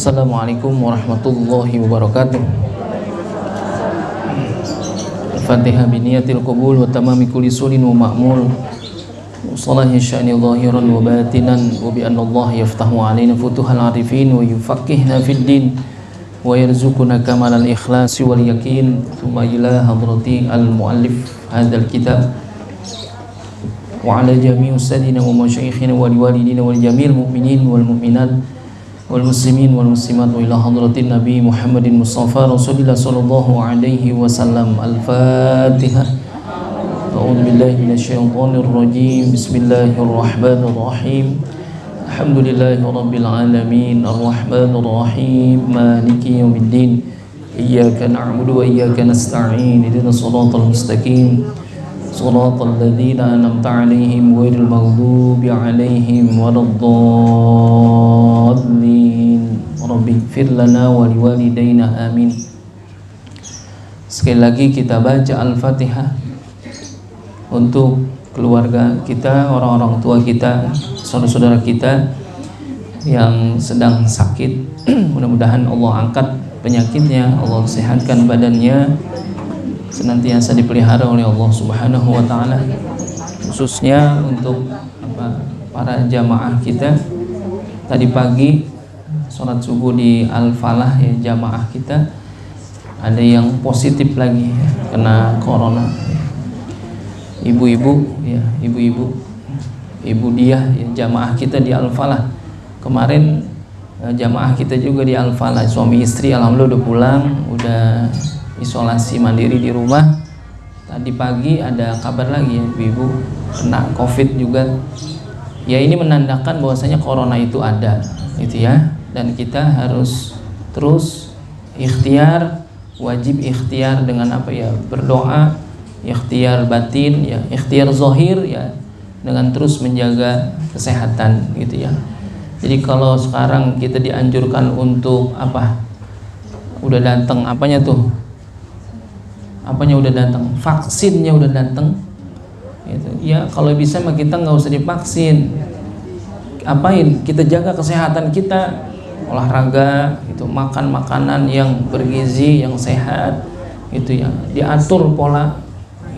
Assalamualaikum warahmatullahi wabarakatuh. Al-Fatihah biniyatil qabul wa tamami kulli sunin wa ma'mul. Salahi sya'ni zahiran wa batinan wa bi anna Allah yaftahu alaina futuhal arifin wa yufaqqihna fid din wa yarzuquna kamalal ikhlasi wal yakin. Thumma ila hadrati al-muallif hadzal kitab wa ala jami'i ustadina wa masyayikhina wa liwalidina wal jami'il mu'minin wal mu'minat wal muslimin wal muslimat wa ila hadratin nabi Muhammadin Mustafa Rasulillah sallallahu alaihi wasallam. Al-Fatihah. A'udzu billahi minasyaitonir rajim. Bismillahirrahmanirrahim. Alhamdulillahi rabbil alamin arrahmanir rahim maliki yaumiddin. Iyyaka na'budu wa iyyaka nasta'in. Ihdinas siratal mustaqim. Shiratal ladzina an'amta 'alaihim ghairil maghdubi 'alaihim waladdallin. Rabbighfir lana wa liwalidayna amin. Sekali lagi kita baca Al-Fatihah untuk keluarga kita, orang-orang tua kita, saudara-saudara kita yang sedang sakit. Mudah-mudahan Allah angkat penyakitnya, Allah sehatkan badannya, senantiasa dipelihara oleh Allah Subhanahu wa taala. Khususnya untuk para jamaah kita, tadi pagi sholat subuh di Al-Falah ya, jamaah kita ada yang positif lagi ya, kena corona. Ibu-ibu ya, ibu dia ya, jamaah kita di Al-Falah. Kemarin jamaah kita juga di Al-Falah, suami istri alhamdulillah udah pulang, udah isolasi mandiri di rumah. Tadi pagi ada kabar lagi ya, ibu kena COVID juga. Ya ini menandakan bahwasanya corona itu ada, gitu ya. Dan kita harus terus ikhtiar, wajib ikhtiar dengan apa ya? Berdoa, ikhtiar batin ya, ikhtiar zahir ya, dengan terus menjaga kesehatan, gitu ya. Jadi kalau sekarang kita dianjurkan untuk apa? Udah datang apanya tuh? Apanya udah datang, vaksinnya udah datang gitu. Ya kalau bisa mah kita nggak usah divaksin, apain, kita jaga kesehatan kita, olahraga itu, makan makanan yang bergizi, yang sehat itu ya, diatur pola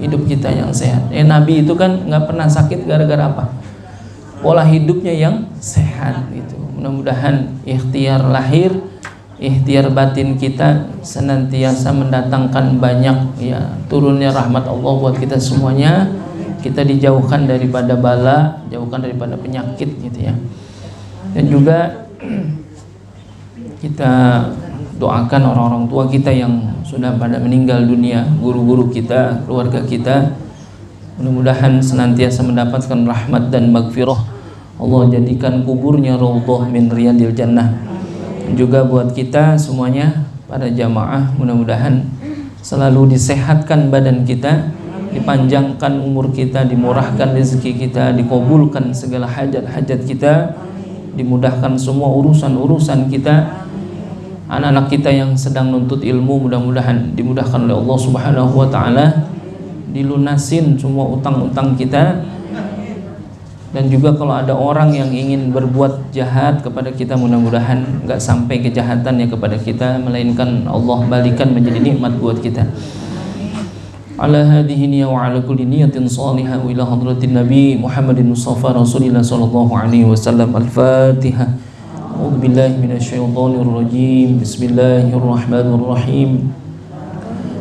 hidup kita yang sehat. Nabi itu kan nggak pernah sakit gara-gara apa? Pola hidupnya yang sehat itu. Mudah-mudahan ikhtiar lahir, ikhtiar batin kita senantiasa mendatangkan banyak ya turunnya rahmat Allah buat kita semuanya. Kita dijauhkan daripada bala, jauhkan daripada penyakit gitu ya. Dan juga kita doakan orang-orang tua kita yang sudah pada meninggal dunia, guru-guru kita, keluarga kita. Mudah-mudahan senantiasa mendapatkan rahmat dan maghfirah. Allah jadikan kuburnya raudhah min riyadil jannah. Juga buat kita semuanya, para jamaah, mudah-mudahan selalu disehatkan badan kita, dipanjangkan umur kita, dimurahkan rezeki kita, dikabulkan segala hajat-hajat kita, dimudahkan semua urusan-urusan kita. Anak-anak kita yang sedang nuntut ilmu mudah-mudahan dimudahkan oleh Allah Subhanahu wa taala, dilunasin semua utang-utang kita. Dan juga kalau ada orang yang ingin berbuat jahat kepada kita, mudah-mudahan nggak sampai kejahatannya kepada kita, melainkan Allah balikan menjadi nikmat buat kita. Ala hadhihi niyya wa ala kulli niyatin salihah wa ila hadratin nabi Muhammadin Mustafa Rasulillah sallallahu alaihi wasallam. Al-Fatihah. A'udzu billahi minasyaitonir rajim. Bismillahirrahmanirrahim.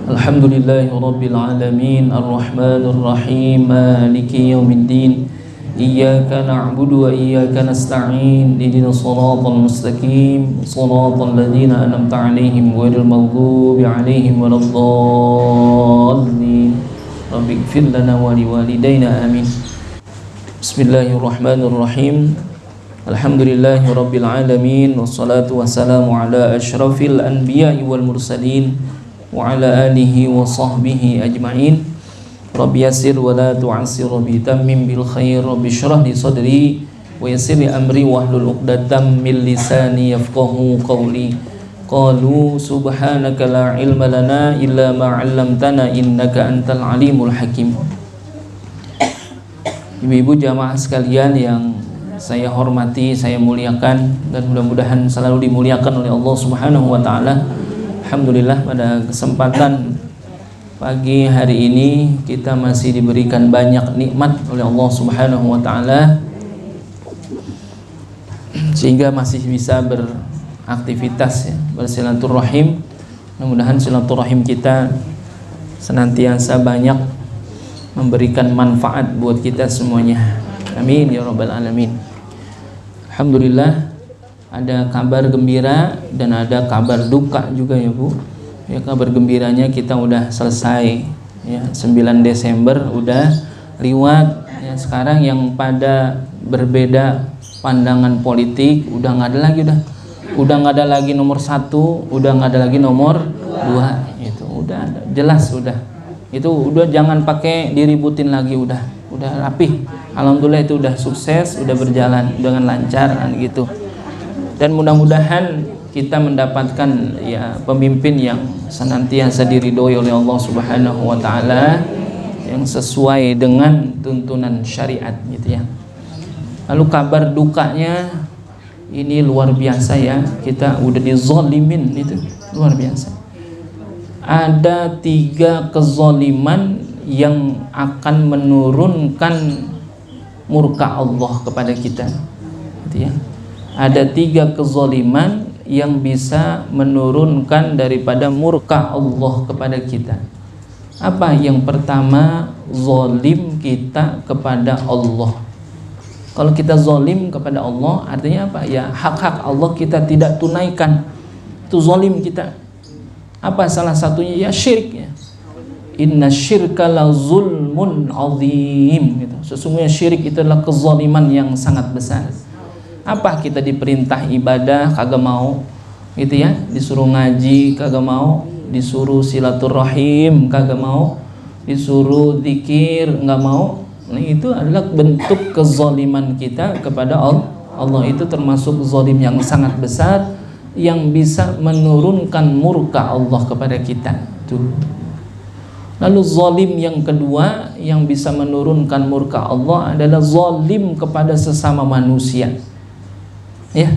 Alhamdulillahi rabbil alamin arrahmanir rahim maliki yaumiddin. Iyyaka na'budu wa iyyaka nasta'in. Ihdinas siratal mustaqim. Shiratal ladzina an'amta 'alaihim ghairil maghdubi 'alaihim waladdallin. Rabbighfir lana wa liwalidayna amin. Bismillahirrahmanirrahim. Alhamdulillahi rabbil alamin wassalatu wassalamu ala asyrafil anbiya'i wal mursalin wa ala alihi wa sahbihi ajma'in. Rabbi yassir wa la tu'assir, Rabbi tammim bil khair, Rabbi shrah li sadri wa yassir li amri wahlul 'uqdatam min lisani yafqahu qawli. Qalu subhanaka la ilma lana illa ma 'allamtana innaka antal alimul hakim. Ibu-ibu jamaah sekalian yang saya hormati, saya muliakan, dan mudah-mudahan selalu dimuliakan oleh Allah Subhanahu wa taala. Alhamdulillah pada kesempatan pagi hari ini kita masih diberikan banyak nikmat oleh Allah Subhanahu wa taala sehingga masih bisa beraktivitas ya, bersilaturahim. Mudah-mudahan silaturahim kita senantiasa banyak memberikan manfaat buat kita semuanya. Amin ya rabbal alamin. Alhamdulillah ada kabar gembira dan ada kabar duka juga ya Bu. Ya, kabar gembiranya kita udah selesai ya, 9 Desember udah liwat ya. Sekarang yang pada berbeda pandangan politik udah nggak ada lagi, udah nggak ada lagi nomor 1, udah nggak ada lagi nomor 2, itu udah jelas, itu udah jangan pakai diributin lagi, udah rapih. Alhamdulillah itu udah sukses, udah berjalan dengan lancar kan gitu. Dan mudah-mudahan kita mendapatkan ya pemimpin yang senantiasa diridhoi oleh Allah Subhanahu wa taala, yang sesuai dengan tuntunan syariat gitu ya. Lalu kabar dukanya ini luar biasa ya, kita udah dizolimin, itu luar biasa. Ada 3 kezoliman yang akan menurunkan murka Allah kepada kita gitu ya. Ada 3 kezoliman yang bisa menurunkan daripada murka Allah kepada kita. Apa? Yang pertama, zolim kita kepada Allah. Kalau kita zolim kepada Allah artinya apa? Ya hak-hak Allah kita tidak tunaikan, itu zolim kita. Apa salah satunya? Ya syirik ya. Inna syirka la zulmun azim gitu. Sesungguhnya syirik itu adalah kezaliman yang sangat besar. Apa? Kita diperintah ibadah kagak mau gitu ya, disuruh ngaji kagak mau, disuruh silaturahim kagak mau, disuruh zikir nggak mau. Nah, itu adalah bentuk kezaliman kita kepada Allah. Allah itu termasuk zalim yang sangat besar yang bisa menurunkan murka Allah kepada kita tuh. Lalu zalim yang kedua yang bisa menurunkan murka Allah adalah zalim kepada sesama manusia. Ya,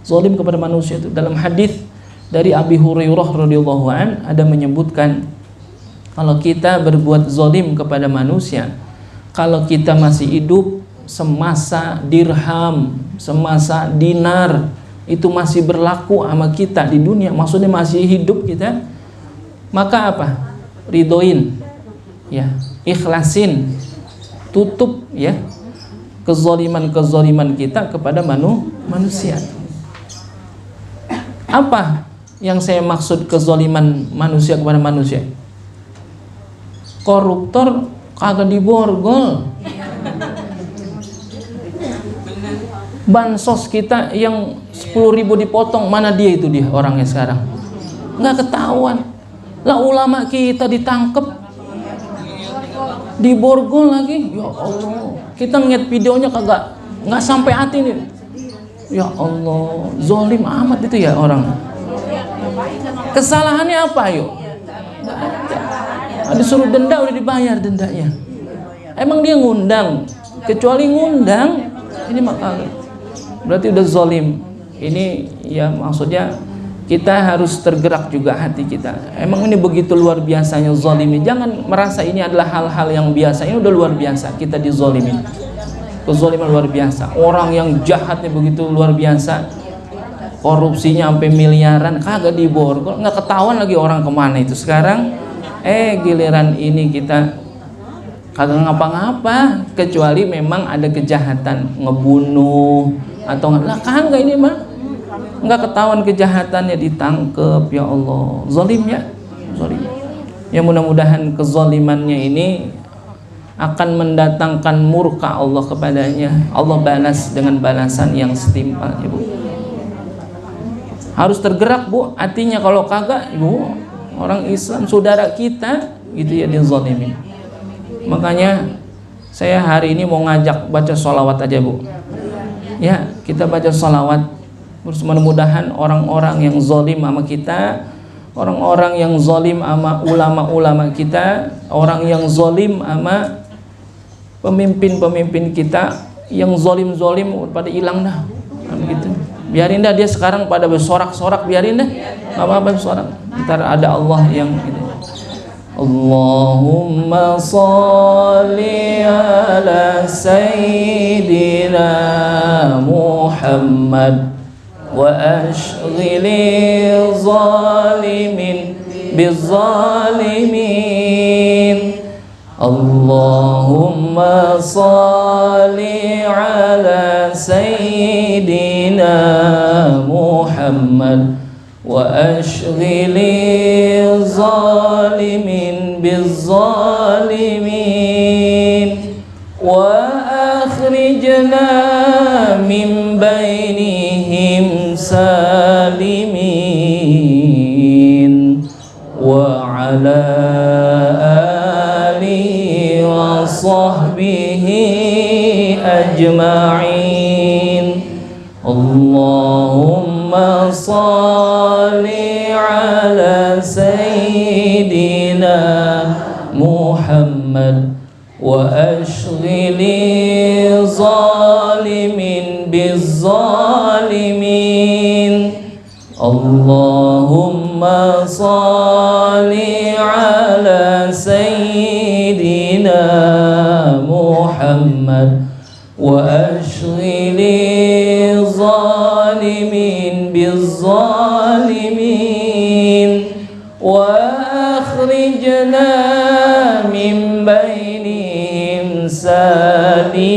zalim kepada manusia itu dalam hadis dari Abi Hurairah radhiyallahu an ada menyebutkan kalau kita berbuat zalim kepada manusia, kalau kita masih hidup semasa dirham, semasa dinar itu masih berlaku sama kita di dunia, maksudnya masih hidup kita, maka apa? Ridhoin ya, ikhlasin, tutup ya kezaliman kita kepada manusia. Apa yang saya maksud kezaliman manusia kepada manusia? Koruptor kagak diborgol, bansos kita yang 10.000 dipotong, mana dia itu dia orangnya sekarang? Nggak ketahuan. Lah ulama kita ditangkep, diborgol lagi. Ya Allah, kita ngeliat videonya kagak nggak sampai hati nih. Ya Allah, zolim amat itu ya orang. Kesalahannya apa yuk? Disuruh denda udah dibayar dendanya. Emang dia ngundang? Kecuali ngundang, ini maka berarti udah zolim. Ini ya maksudnya kita harus tergerak juga hati kita. Emang ini begitu luar biasanya zalimi. Jangan merasa ini adalah hal-hal yang biasa. Ini udah luar biasa kita dizalimin. Kezaliman luar biasa. Orang yang jahatnya begitu luar biasa. Korupsinya sampai miliaran, kagak diborgol, nggak ketahuan lagi orang kemana itu sekarang. Giliran ini kita kagak ngapa-ngapa, kecuali memang ada kejahatan, ngebunuh atau lah kagak, ini mah nggak ketahuan kejahatannya, ditangkep. Ya Allah, zalim ya, zalim. Ya mudah-mudahan kezalimannya ini akan mendatangkan murka Allah kepadanya. Allah balas dengan balasan yang setimpal ya Bu. Harus tergerak Bu, artinya kalau kagak Bu, orang Islam saudara kita gitu ya dizalimin. Makanya saya hari ini mau ngajak baca sholawat aja Bu. Ya, kita baca sholawat. Terus mudah-mudahan orang-orang yang zalim sama kita, orang-orang yang zalim sama ulama-ulama kita, orang yang zalim sama pemimpin-pemimpin kita, yang zolim pada hilang dah, kan gitu. Biarin dah dia sekarang pada bersorak-sorak, biarin dah, nggak apa-apa bersorak. Ntar ada Allah yang gitu. Allahumma sholli ala sayyidina Muhammad wa ashghili zalimin bizzalimin. Allahumma sholli ala sayyidina Muhammad wa ashghili zalimin bizzalimin wa akhrijna min bainihim salimin wa ala alihi wa sahbihi ajma'in. Allahumma salli ala sayyidina Muhammad wa ashghili zalimin bizzalimin. Allahumma salli ala sayyidina Muhammad wa ashghili zalimin bizzalimin wa akhrijna min bainihim salimin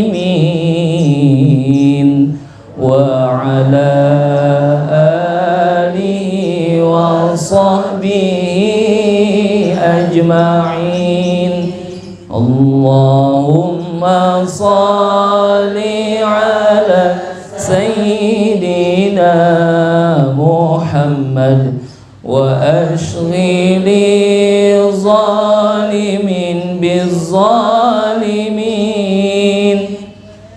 wa ala alihi wa sahbihi ajma'in. Allahumma salli ala sayyidina Muhammad wa ashghili zalimin bizzalimin.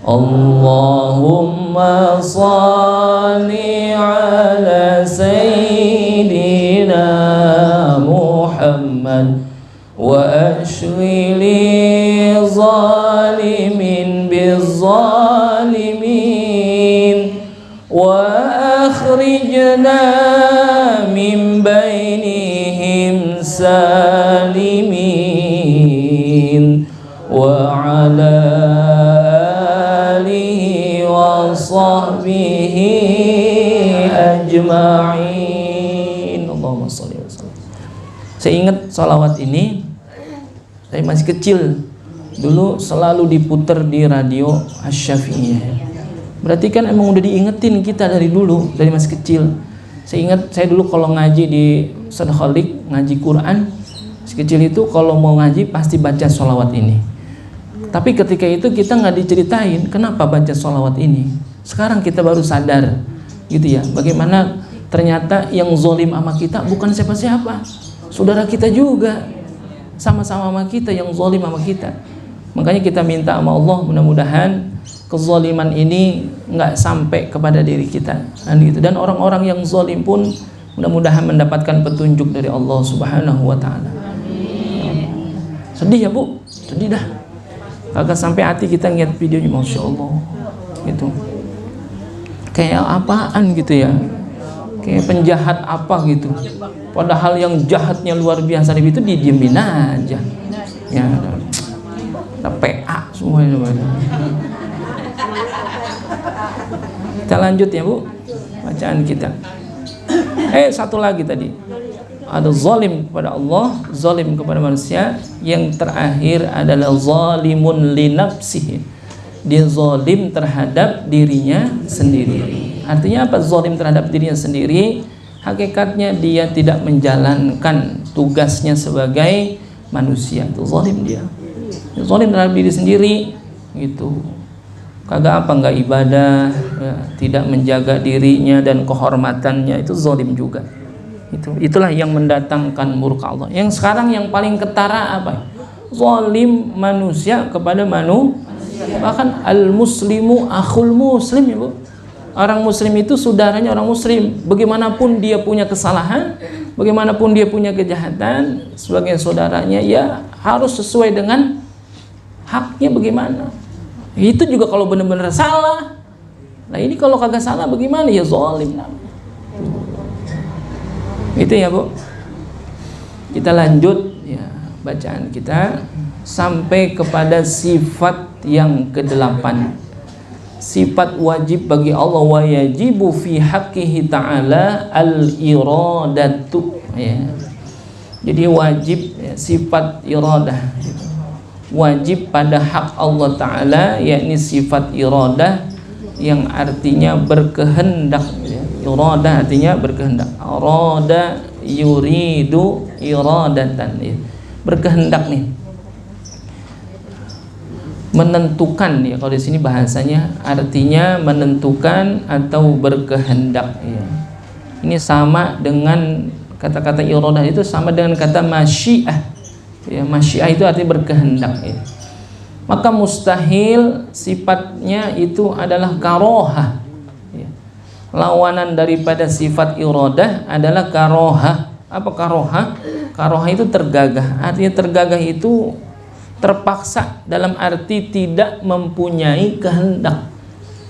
Allahumma salli ala sayyidina Muhammad wa ashghili zalimin bizzalimin wa akhrijna min bainihim salimin wa ala alihi wa sahbihi ajma'in. Allahumma sholli wa sallim. Saya ingat salawat ini, saya masih kecil dulu selalu diputer di radio Asy-Syafi'iyah. Berarti kan emang udah diingetin kita dari dulu, dari masih kecil. Saya ingat saya dulu kalau ngaji di Sadkhalik, ngaji Quran, masih kecil itu kalau mau ngaji pasti baca sholawat ini. Tapi ketika itu kita nggak diceritain kenapa baca sholawat ini. Sekarang kita baru sadar, gitu ya. Bagaimana ternyata yang zolim sama kita bukan siapa-siapa, saudara kita juga, sama-sama sama kita yang zolim sama kita. Makanya kita minta sama Allah mudah-mudahan kezaliman ini nggak sampai kepada diri kita, gitu. Dan orang-orang yang zalim pun mudah-mudahan mendapatkan petunjuk dari Allah Subhanahu wa Ta'ala. Sedih ya Bu, sedih dah. Kagak sampai hati kita ngeliat videonya, masya Allah, gitu. Kayak apaan gitu ya, kayak penjahat apa gitu. Padahal yang jahatnya luar biasa itu didiemin aja. Ya, ada PA semua itu. Kita lanjut ya Bu, bacaan kita. Satu lagi tadi, ada zalim kepada Allah, zalim kepada manusia. Yang terakhir adalah zalimun li nafsihi. Dia zalim terhadap dirinya sendiri. Artinya apa zalim terhadap dirinya sendiri? Hakikatnya dia tidak menjalankan tugasnya sebagai manusia. Itu zalim dia. Dia zalim terhadap diri sendiri, gitu. Kagak apa, nggak ibadah, ya, tidak menjaga dirinya dan kehormatannya, itu zalim juga. Itulah yang mendatangkan murka Allah. Yang sekarang yang paling ketara apa? Zalim manusia kepada manusia. Bahkan al-muslimu akhul muslim ya Bu. Orang muslim itu saudaranya orang muslim. Bagaimanapun dia punya kesalahan, bagaimanapun dia punya kejahatan, sebagai saudaranya ya harus sesuai dengan haknya bagaimana. Itu juga kalau benar-benar salah. Nah ini kalau kagak salah bagaimana? Ya zalim. Itu ya Bu. Kita lanjut ya bacaan kita sampai kepada sifat yang ke-8. Sifat wajib bagi Allah, wa yajibu fi haqqihi ta'ala al-iradatu ya. Jadi wajib ya, sifat iradah gitu. Wajib pada hak Allah Ta'ala yakni sifat iradah yang artinya berkehendak ya. Iradah artinya berkehendak. Arada yuridu iradatan ya. Berkehendak nih, menentukan ya, kalau di sini bahasanya artinya menentukan atau berkehendak ya. Ini sama dengan kata-kata iradah itu sama dengan kata masyiah ya. Masyiah itu artinya berkehendak ya. Maka mustahil sifatnya itu adalah karohah ya. Lawanan daripada sifat iradah adalah karohah. Apa karohah? Karohah itu tergagah. Artinya tergagah itu terpaksa dalam arti tidak mempunyai kehendak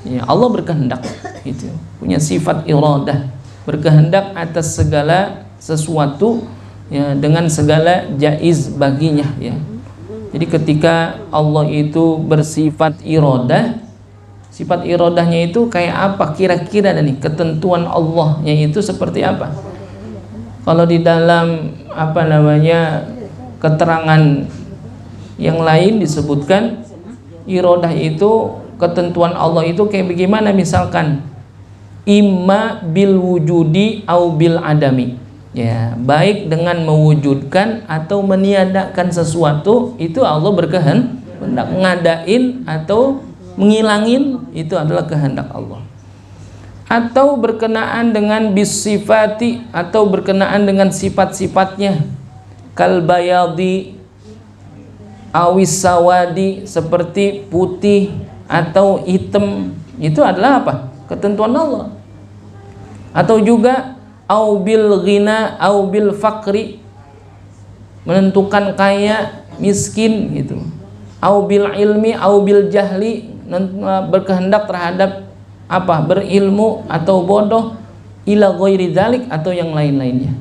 ya. Allah berkehendak itu, punya sifat iradah, berkehendak atas segala sesuatu ya, dengan segala jaiz baginya ya. Jadi ketika Allah itu bersifat iradah, sifat iradahnya itu kayak apa kira-kira nih, ketentuan Allahnya itu seperti apa? Kalau di dalam apa namanya keterangan yang lain disebutkan iradah itu ketentuan Allah itu kayak bagaimana, misalkan imma bil wujudi au bil adami ya, baik dengan mewujudkan atau meniadakan sesuatu itu Allah berkehendak, ngadain atau menghilangin itu adalah kehendak Allah, atau berkenaan dengan bisifati atau berkenaan dengan sifat-sifatnya, kal bayadi awis sawadi, seperti putih atau hitam, itu adalah apa? Ketentuan Allah. Atau juga au bil ghina au bil fakri, menentukan kaya miskin gitu. Au bil ilmi au bil jahli, berkehendak terhadap apa? Berilmu atau bodoh, ila ghairi dzalik atau yang lain-lainnya.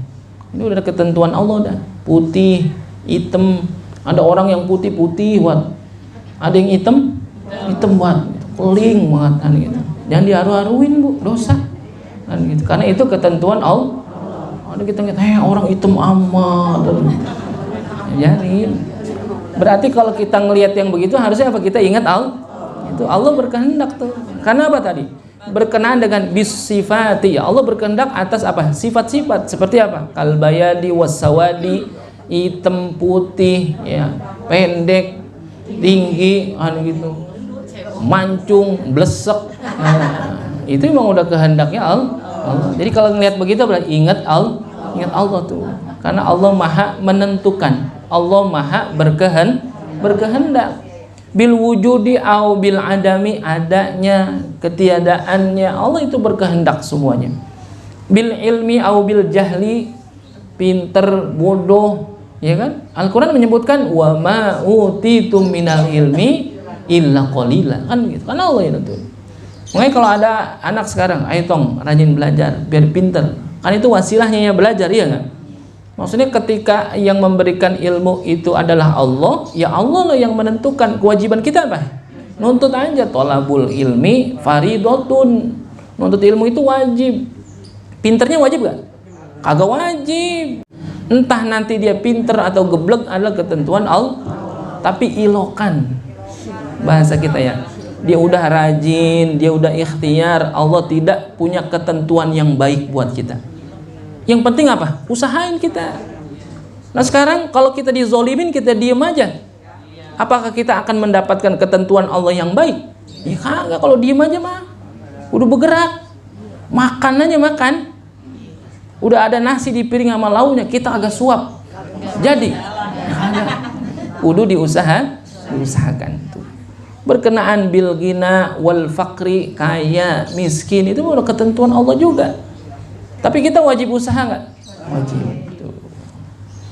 Ini udah ketentuan Allah dah. Putih, hitam. Ada orang yang putih-putih buat, ada yang hitam buat, keling banget kan gitu. Jangan diharu-haruin Bu, dosa kan gitu. Karena itu ketentuan Allah. Ada kita ngeliat, orang hitam amat, jarin. Berarti kalau kita ngelihat yang begitu harusnya apa? Kita ingat Allah. Itu Allah berkehendak tuh. Karena apa tadi? Berkenaan dengan bisifati. Ya Allah berkehendak atas apa? Sifat-sifat seperti apa? Kal bayadi wasawadi, hitam putih ya, pendek tinggi gitu, mancung blesek, nah, itu memang udah kehendaknya Allah. Jadi kalau ngelihat begitu berarti ingat Allah tuh, karena Allah maha menentukan, Allah maha berkehendak. Bil wujudi au bil adami, adanya ketiadaannya Allah itu berkehendak semuanya. Bil ilmi au bil jahli, pinter bodoh ya kan? Al-Quran menyebutkan wa ma utitum minal ilmi illa qalila kan gitu. Karena Allah itu tuh. Makanya kalau ada anak sekarang, ayo tong rajin belajar biar pinter. Kan itu wasilahnya ya belajar, iya kan? Maksudnya ketika yang memberikan ilmu itu adalah Allah, ya Allah lah yang menentukan. Kewajiban kita apa? Nuntut aja. Tolabul ilmi faridotun. Nuntut ilmu itu wajib. Pinternya wajib gak? Kagak wajib. Entah nanti dia pinter atau geblek adalah ketentuan Allah. Tapi ilokan bahasa kita ya, dia udah rajin, dia udah ikhtiar, Allah tidak punya ketentuan yang baik buat kita. Yang penting apa? Usahain kita. Nah sekarang kalau kita dizolimin, kita diem aja, apakah kita akan mendapatkan ketentuan Allah yang baik? Ya kagak. Kalau diem aja mah udah bergerak, makan aja makan. Udah ada nasi di piring sama lauknya, kita agak suap. Jadi, kudu diusahakan tuh. Berkenaan bil ghina wal fakri, kaya, miskin, itu udah ketentuan Allah juga. Tapi kita wajib usaha nggak? Wajib. Tuh.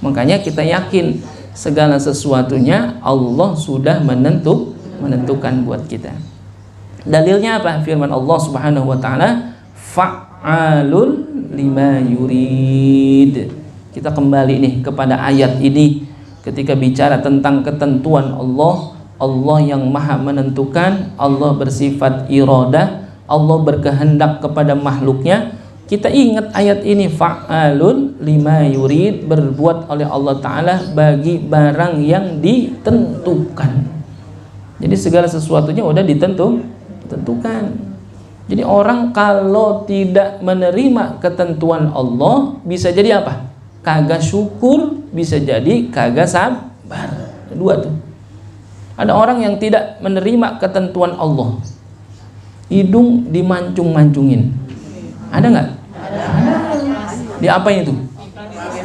Makanya kita yakin segala sesuatunya Allah sudah menentukan buat kita. Dalilnya apa? Firman Allah Subhanahu wa taala, fa'alul lima yurid. Kita kembali nih kepada ayat ini ketika bicara tentang ketentuan Allah. Allah yang maha menentukan, Allah bersifat iradah, Allah berkehendak kepada makhluknya. Kita ingat ayat ini, fa'alun lima yurid, berbuat oleh Allah Ta'ala bagi barang yang ditentukan. Jadi segala sesuatunya udah ditentukan. Jadi orang kalau tidak menerima ketentuan Allah, bisa jadi apa? Kagak syukur, bisa jadi kagak sabar. Dua tuh. Ada orang yang tidak menerima ketentuan Allah, hidung dimancung-mancungin. Ada nggak? Ada. Di apa itu?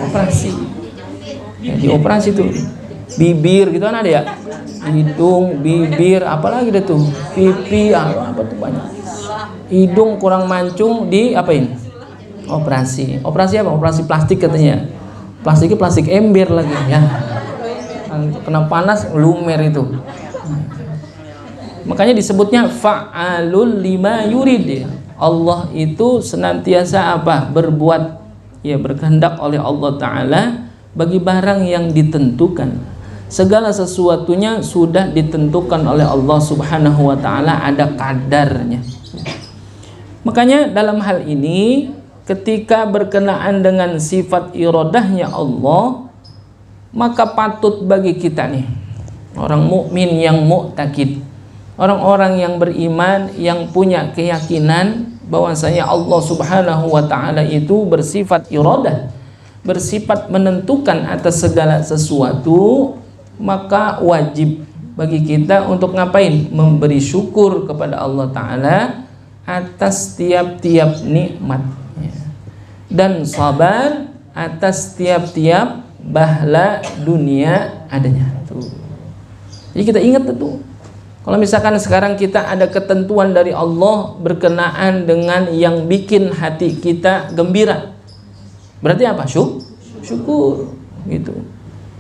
Operasi. Ya, di operasi tuh. Bibir gitu kan ada ya? Hidung, bibir, apalagi deh tuh? Pipi, apa tuh banyak. Hidung kurang mancung, di apain? Operasi. Operasi apa? Operasi plastik katanya. Plastiknya plastik ember lagi ya. Kena panas lumer itu. Makanya disebutnya fa'alul lima yurid. Allah itu senantiasa apa? Berbuat, ya, berkehendak oleh Allah Ta'ala bagi barang yang ditentukan. Segala sesuatunya sudah ditentukan oleh Allah Subhanahu wa Ta'ala, ada kadarnya. Makanya dalam hal ini ketika berkenaan dengan sifat iradahnya Allah, maka patut bagi kita nih, orang mukmin yang mu'takid, orang-orang yang beriman, yang punya keyakinan bahwasanya Allah Subhanahu wa Ta'ala itu bersifat iradah, bersifat menentukan atas segala sesuatu, maka wajib bagi kita untuk ngapain? Memberi syukur kepada Allah Ta'ala atas tiap-tiap nikmat, dan sabar atas tiap-tiap bahla dunia adanya. Tuh. Jadi kita ingat tuh, kalau misalkan sekarang kita ada ketentuan dari Allah berkenaan dengan yang bikin hati kita gembira, berarti apa? Syukur gitu.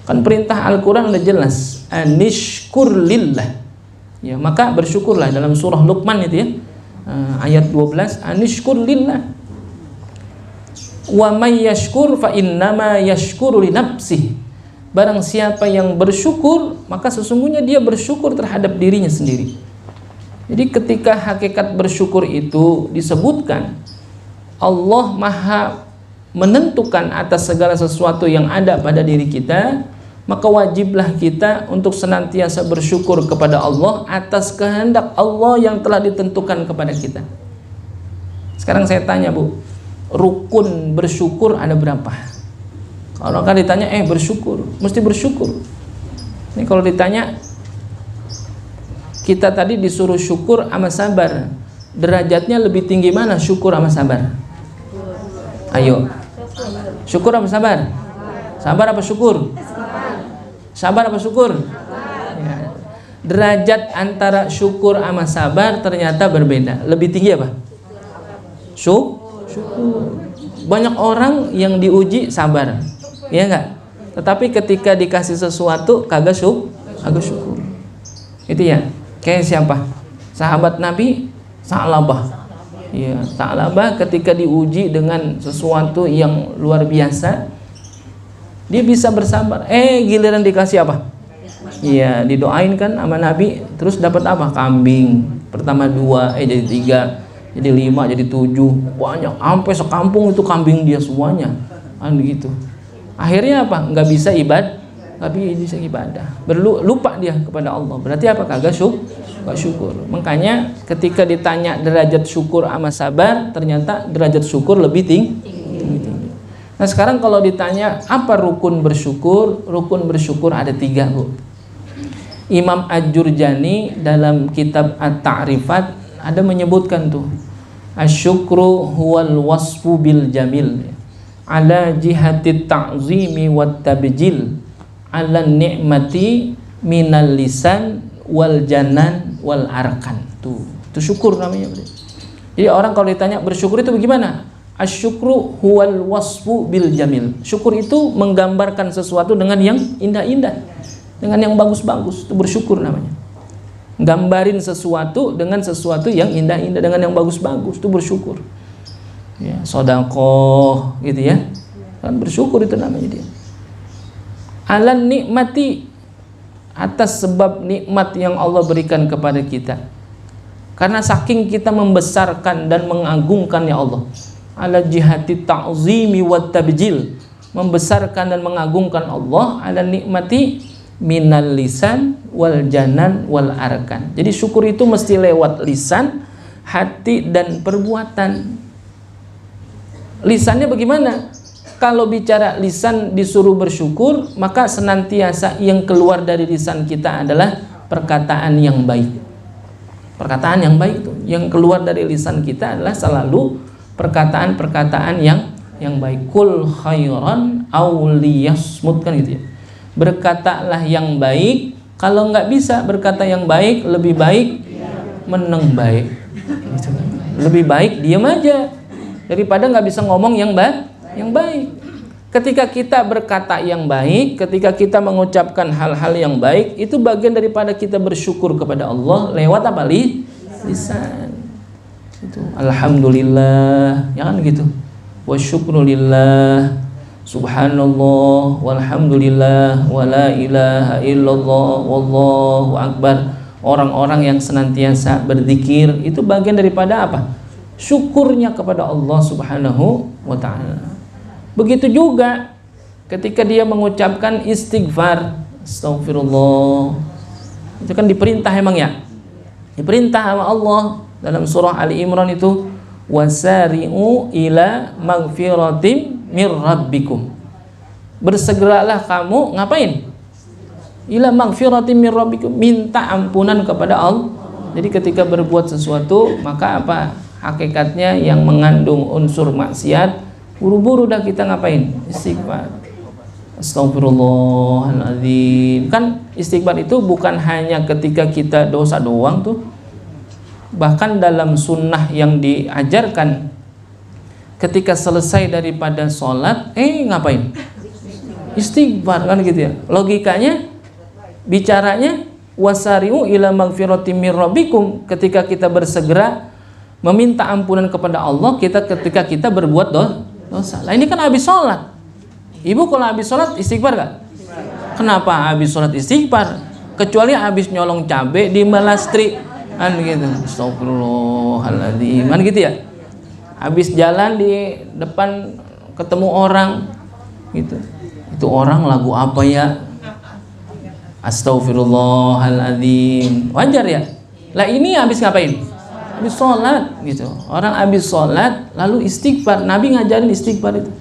Kan perintah Al-Quran udah jelas, anishkur lillah, ya, maka bersyukurlah. Dalam surah Luqman itu ya, ayat 12, anishkur lillah, wa may yashkur fa innama yashkuru li nafsihi. Barang siapa yang bersyukur, maka sesungguhnya dia bersyukur terhadap dirinya sendiri. Jadi ketika hakikat bersyukur itu disebutkan, Allah maha menentukan atas segala sesuatu yang ada pada diri kita, maka wajiblah kita untuk senantiasa bersyukur kepada Allah atas kehendak Allah yang telah ditentukan kepada kita. Sekarang saya tanya, Bu, rukun bersyukur ada berapa? Kalau kan ditanya, bersyukur, mesti bersyukur. Ini kalau ditanya, kita tadi disuruh syukur sama sabar, derajatnya lebih tinggi mana syukur sama sabar? Ayo, syukur apa sabar? Sabar apa syukur? Sabar apa syukur? Ya. Derajat antara syukur sama sabar ternyata berbeda. Lebih tinggi apa? Syukur. Banyak orang yang diuji sabar, ya enggak? Tetapi ketika dikasih sesuatu kagak syukur. Itu ya. Kayak siapa? Sahabat Nabi Sa'labah. Ya, Sa'labah ketika diuji dengan sesuatu yang luar biasa, dia bisa bersabar. Giliran dikasih apa? Iya, didoain kan sama Nabi, terus dapat apa? Kambing. Pertama 2, jadi 3, jadi 5, jadi 7. Banyak, sampai sekampung itu kambing dia semuanya. Kan gitu. Akhirnya apa? Nggak bisa ibadah. Lupa dia kepada Allah. Berarti apa? Kagak syukur. Makanya ketika ditanya derajat syukur sama sabar, ternyata derajat syukur lebih tinggi. Nah sekarang kalau ditanya apa rukun bersyukur? Rukun bersyukur ada 3, Bu. Imam Ad-Jurjani dalam kitab At-Ta'rifat ada menyebutkan tuh, asyukru huwal wasfu bil jamil ala jihati ta'zimi wat tabjil ala ni'mati minal lisan wal janan wal arkan. Itu syukur namanya. Jadi orang kalau ditanya bersyukur itu bagaimana? Asyukru huwal wasfu bil jamil. Syukur itu menggambarkan sesuatu dengan yang indah-indah, dengan yang bagus-bagus. Itu bersyukur namanya. Gambarin sesuatu dengan sesuatu yang indah-indah, dengan yang bagus-bagus, itu bersyukur. Ya, sedekah gitu ya. Kan bersyukur itu namanya dia. Alan nikmati, atas sebab nikmat yang Allah berikan kepada kita. Karena saking kita membesarkan dan mengagungkannya Allah. Ala jihati ta'zimi wa tabjil, membesarkan dan mengagungkan Allah. Ala nikmati minal lisan wal janan wal arkan. Jadi syukur itu mesti lewat lisan, hati dan perbuatan. Lisannya bagaimana? Kalau bicara lisan disuruh bersyukur, maka senantiasa yang keluar dari lisan kita adalah perkataan yang baik. Perkataan yang baik itu, yang keluar dari lisan kita adalah selalu perkataan-perkataan yang baik. Kul khairan aw liyasmut, kan gitu ya. Berkatalah yang baik. Kalau nggak bisa berkata yang baik, lebih baik meneng baik. Lebih baik diam aja daripada nggak bisa ngomong yang baik. Ketika kita berkata yang baik, ketika kita mengucapkan hal-hal yang baik, itu bagian daripada kita bersyukur kepada Allah lewat apa? Lisan. Itu alhamdulillah, ya kan gitu. Wa syukrulillah, subhanallah, walhamdulillah, wa la ilaha illallah, wallahu akbar. Orang-orang yang senantiasa berzikir itu bagian daripada apa? Syukurnya kepada Allah Subhanahu wa ta'ala. Begitu juga ketika dia mengucapkan istighfar, astagfirullah, itu kan diperintah emang ya, diperintah sama Allah dalam surah Ali Imran itu, wasari'u ila magfiratim mir rabbikum, bersegeralah kamu ngapain? Ila magfiratim mir rabbikum, minta ampunan kepada Allah. Jadi ketika berbuat sesuatu, maka apa hakikatnya yang mengandung unsur maksiat, buru-buru dah kita ngapain? Istighfar. Astagfirullahaladzim. Kan istighfar itu bukan hanya ketika kita dosa doang tuh. Bahkan dalam sunnah yang diajarkan, ketika selesai daripada sholat, ngapain? Istighfar, kan gitu ya. Logikanya, bicaranya wasari'u ila magfiratim mir rabbikum, ketika kita bersegera meminta ampunan kepada Allah ketika kita berbuat dosa. Lah ini kan habis sholat. Ibu kalau habis sholat istighfar gak? Kenapa habis sholat istighfar? Kecuali habis nyolong cabe di melastri, kan gitu. Astagfirullahaladzim, kan gitu ya. Habis jalan di depan ketemu orang gitu. Itu orang lagu apa ya? Astagfirullahaladzim. Wajar ya? Lah ini habis ngapain? Habis sholat gitu. Orang habis sholat lalu istighfar. Nabi ngajarin istighfar itu.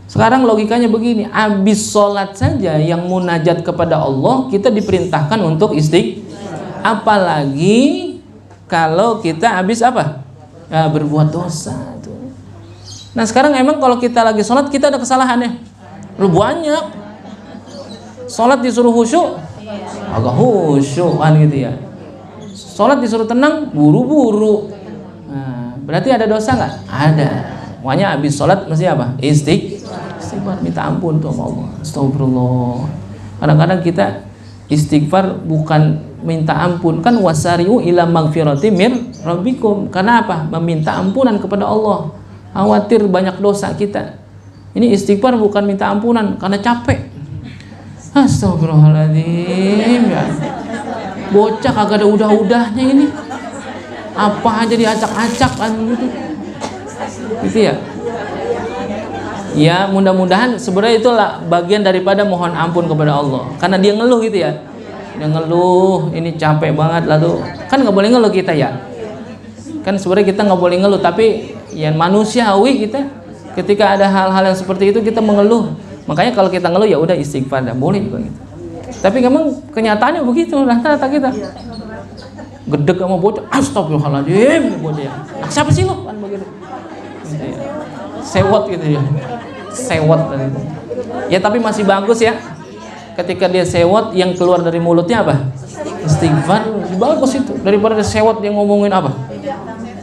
Sekarang logikanya begini, habis sholat saja yang munajat kepada Allah kita diperintahkan untuk istighfar. Apalagi kalau kita habis apa? Berbuat dosa itu. Nah sekarang emang kalau kita lagi sholat kita ada kesalahannya? Lu banyak. Sholat disuruh khusyuk, agak khusyuk kan gitu ya. Sholat disuruh tenang, buru-buru. Nah, berarti ada dosa nggak? Ada. Makanya habis sholat mesti apa? Istighfar, minta ampun tuh sama Allah. Astagfirullah. Kadang-kadang kita istighfar bukan minta ampun, kan wasari'u ila magfiratim mir rabbikum. Karena apa? Meminta ampunan kepada Allah. Khawatir banyak dosa kita. Ini istighfar bukan minta ampunan karena capek. Astagfirullahaladzim ya. Bocah kagak ada udah-udahnya ini. Apa aja diacak-acak kan gitu. Gitu ya. Ya mudah-mudahan sebenarnya itulah bagian daripada mohon ampun kepada Allah. Karena dia ngeluh gitu ya. Dia ngeluh, ini capek banget, lalu kan nggak boleh ngeluh kita ya. Kan sebenarnya kita nggak boleh ngeluh, tapi ya manusiawi kita. Ketika ada hal-hal yang seperti itu kita mengeluh. Makanya kalau kita ngeluh ya udah istighfar, dah boleh juga gitu. Tapi memang kenyataannya begitu rata-rata kita. Gedeg sama bocah, astagfirullahaladzim bocah ya. Siapa sih lo? Kan begitu. Gitu ya. Sewot gitu ya. Sewot gitu. Ya tapi masih bagus ya. Ketika dia sewot yang keluar dari mulutnya apa? Istighfar, bagus itu daripada dia sewot yang ngomongin apa?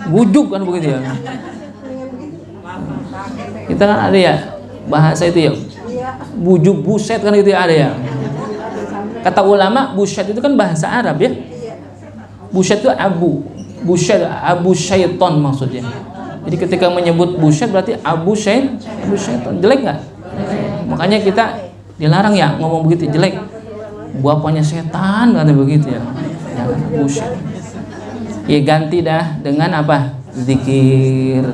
Bujuk kan begitu ya. Kita kan ada ya bahasa itu ya. Bujuk buset kan itu ya ada ya. Kata ulama buset itu kan bahasa Arab ya. Busyad itu busyad, abu syaiton maksudnya. Jadi ketika menyebut busyad berarti abu syaiton. Jelek nggak? Makanya kita dilarang ya ngomong begitu, jelek. Bapaknya setan kata begitu ya. Jangan busyad. Ya ganti dah dengan apa? Zikir,